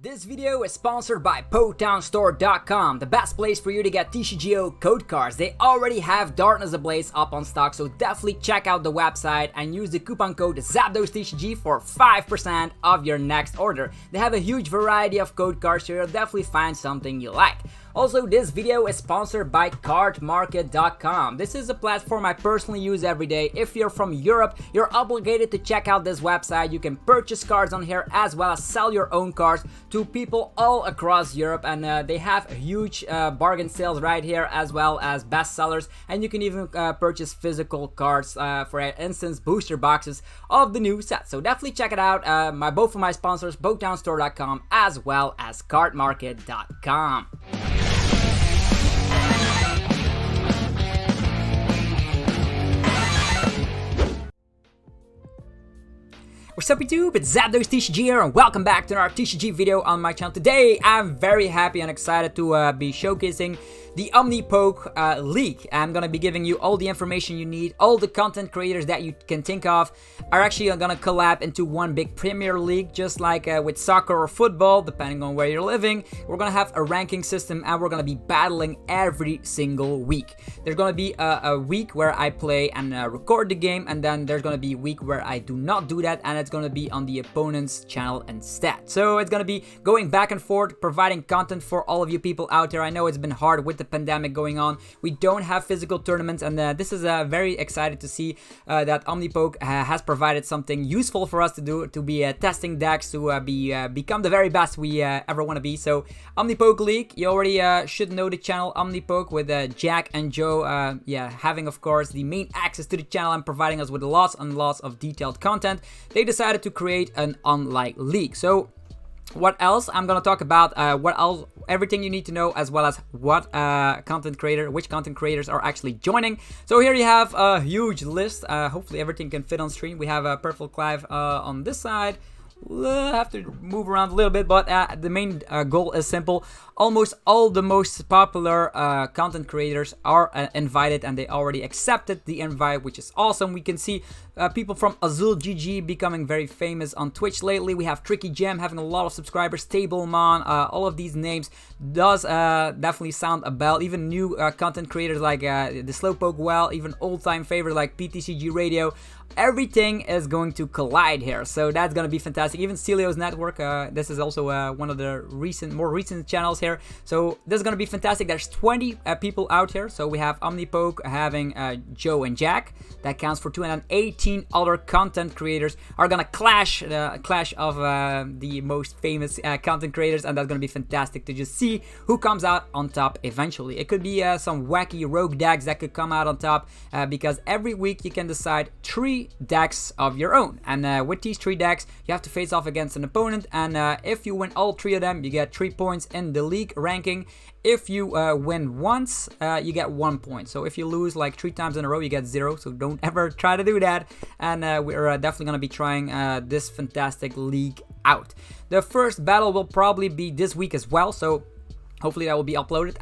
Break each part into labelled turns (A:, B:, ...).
A: This video is sponsored by PoketownStore.com, the best place for you to get TCGO code cards. They already have Darkness Ablaze up on stock, so definitely check out the website and use the coupon code ZapDoseTCG for 5% of your next order. They have a huge variety of code cards, so you'll definitely find something you like. Also, this video is sponsored by cardmarket.com. This is a platform I personally use every day. If you're from Europe, you're obligated to check out this website. You can purchase cards on here as well as sell your own cards to people all across Europe, and they have huge bargain sales right here as well as bestsellers, and you can even purchase physical cards, for instance booster boxes of the new set. So definitely check it out. Both of my sponsors, PoketownStore.com as well as cardmarket.com. What's up YouTube, it's ZapDoseTCG here and welcome back to another TCG video on my channel. Today I'm very happy and excited to be showcasing the OmniPoke League. I'm gonna be giving you all the information you need. All the content creators that you can think of are actually gonna collab into one big Premier League, just like with soccer or football, depending on where you're living. We're gonna have a ranking system and we're gonna be battling every single week. There's gonna be a week where I play and record the game, and then there's gonna be a week where I do not do that, and it's gonna be on the opponent's channel instead. So it's gonna be going back and forth, providing content for all of you people out there. I know it's been hard with the pandemic going on. We don't have physical tournaments, and this is very excited to see that OmniPoke has provided something useful for us to do, to be testing decks, to become the very best we ever want to be. So OmniPoke League, you already should know the channel OmniPoke, with Jack and Joe having of course the main access to the channel and providing us with lots and lots of detailed content. They decided to create an online league. So what else? I'm gonna talk about everything you need to know, as well as which content creators are actually joining. So here you have a huge list. Hopefully everything can fit on stream. We have Purple Clive on this side. We'll have to move around a little bit, but the main goal is simple. Almost all the most popular content creators are invited, and they already accepted the invite, which is awesome. We can see people from Azul GG becoming very famous on Twitch lately. We have Tricky Gem having a lot of subscribers, Stablemon, all of these names does definitely sound a bell. Even new content creators like the Slowpoke Well, even old-time favorite like PTCG Radio. Everything is going to collide here, so that's gonna be fantastic. Even Celio's Network, this is also one of the more recent channels here, so this is gonna be fantastic. There's 20 people out here, so we have OmniPoke having Joe and Jack. That counts for 2, and then 18 other content creators are gonna clash of the most famous content creators, and that's gonna be fantastic to just see who comes out on top eventually. It could be some wacky rogue decks that could come out on top, because every week you can decide 3 decks of your own, and with these 3 decks you have to face off against an opponent, and if you win all 3 of them, you get 3 points in the league ranking. If you win once, you get 1 point. So if you lose like 3 times in a row, you get 0. So don't ever try to do that. And we're definitely going to be trying this fantastic league out. The first battle will probably be this week as well, so hopefully that will be uploaded.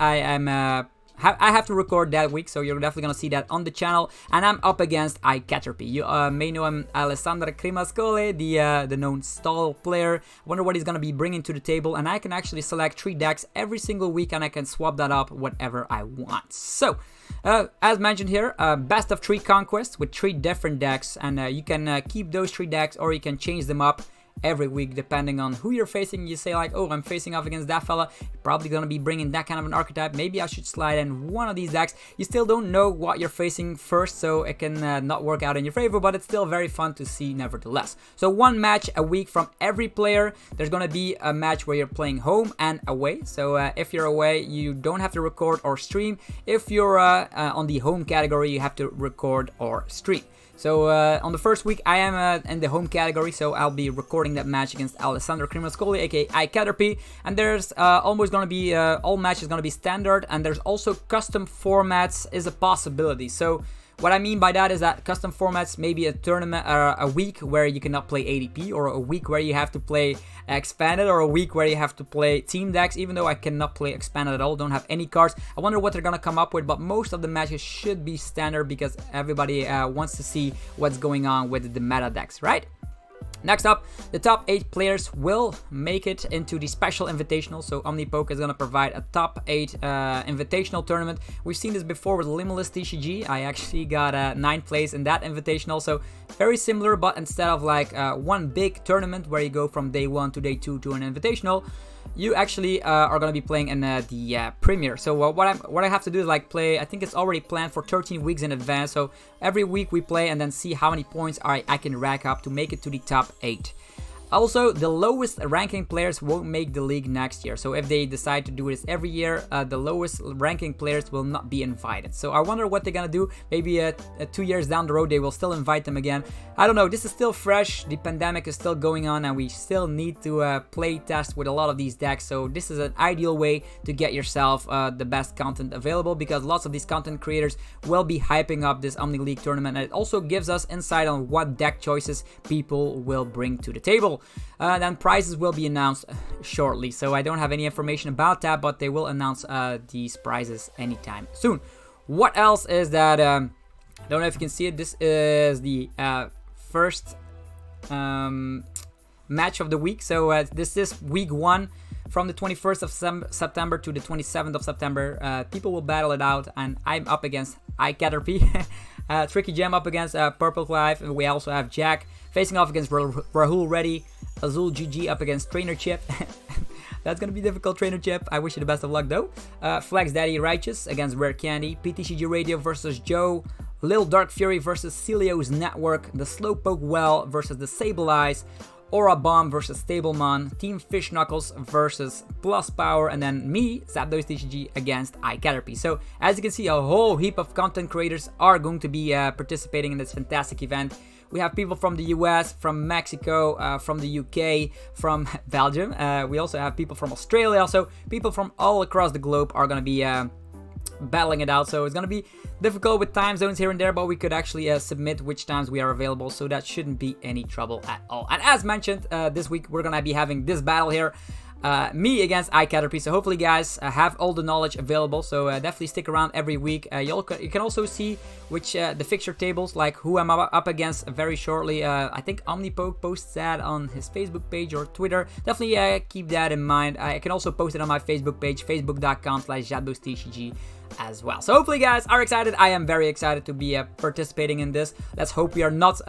A: I have to record that week, so you're definitely going to see that on the channel. And I'm up against iCaterpie. You may know him, Alessandro Cremascole, the known stall player. I wonder what he's going to be bringing to the table. And I can actually select 3 decks every single week, and I can swap that up whatever I want. So, as mentioned here, best of 3 conquests with 3 different decks. And you can keep those 3 decks, or you can change them up every week depending on who you're facing. You say like, oh, I'm facing off against that fella, you're probably gonna be bringing that kind of an archetype. Maybe I should slide in one of these decks. You still don't know what you're facing first, so it can not work out in your favor, but it's still very fun to see nevertheless. So 1 match a week from every player. There's gonna be a match where you're playing home and away. So if you're away, you don't have to record or stream. If you're on the home category, you have to record or stream. So on the first week, I am in the home category, so I'll be recording that match against Alessandro Cremascole, aka iCaterpie. And there's almost gonna be all matches gonna be standard, and there's also custom formats is a possibility. So what I mean by that is that custom formats, maybe a tournament, a week where you cannot play ADP, or a week where you have to play expanded, or a week where you have to play team decks. Even though I cannot play expanded at all, don't have any cards. I wonder what they're gonna come up with, but most of the matches should be standard because everybody wants to see what's going on with the meta decks, right? Next up, the top 8 players will make it into the special invitational. So OmniPoke is going to provide a top 8 invitational tournament. We've seen this before with Limitless TCG. I actually got 9th place in that invitational. So very similar, but instead of like one big tournament where you go from day 1 to day 2 to an invitational, you actually are going to be playing in the Premier. So what I have to do is like play, I think it's already planned for 13 weeks in advance. So every week we play and then see how many points I can rack up to make it to the top 8. Also, the lowest ranking players won't make the league next year. So if they decide to do this every year, the lowest ranking players will not be invited. So I wonder what they're gonna do. Maybe 2 years down the road, they will still invite them again. I don't know. This is still fresh. The pandemic is still going on, and we still need to play test with a lot of these decks. So this is an ideal way to get yourself the best content available, because lots of these content creators will be hyping up this Omni League tournament, and it also gives us insight on what deck choices people will bring to the table. Then prizes will be announced shortly, so I don't have any information about that, but they will announce these prizes anytime soon. What else is that? I don't know if you can see it. This is the first match of the week. So this is week 1 from the 21st of September to the 27th of September. People will battle it out, and I'm up against iCaterpie. Tricky Gem up against Purple Clive, and we also have Jack facing off against Rahul Reddy, Azul GG up against Trainer Chip. That's gonna be difficult, Trainer Chip. I wish you the best of luck though. Flex Daddy Righteous against Rare Candy, PTCG Radio versus Joe, Lil Dark Fury versus Celio's Network, the Slowpoke Well versus the Sable Eyes, Aura Bomb versus Stablemon, Team Fish Knuckles versus Plus Power, and then me, Zapdos TCG, against iCaterpie. So as you can see, a whole heap of content creators are going to be participating in this fantastic event. We have people from the US, from Mexico, from the UK, from Belgium. We also have people from Australia. So people from all across the globe are going to be battling it out. So it's going to be difficult with time zones here and there, but we could actually submit which times we are available, so that shouldn't be any trouble at all. And as mentioned, this week we're going to be having this battle here. Me against iCaterpie. So hopefully guys have all the knowledge available, so definitely stick around every week. You can also see which the fixture tables, like who I'm up against very shortly. I think OmniPoke posts that on his Facebook page or Twitter. Definitely keep that in mind. I can also post it on my Facebook page, facebook.com/ZapdosTCG as well. So hopefully guys are excited. I am very excited to be participating in this. Let's hope we are not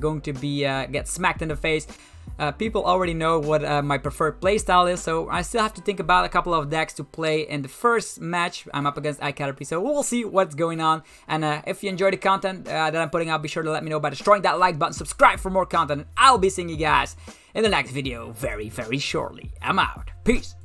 A: going to be get smacked in the face. People already know what my preferred playstyle is, so I still have to think about a couple of decks to play in the first match. I'm up against iCaterpie, so we'll see what's going on. And if you enjoy the content that I'm putting out, be sure to let me know by destroying that like button, subscribe for more content, and I'll be seeing you guys in the next video very, very shortly. I'm out. Peace.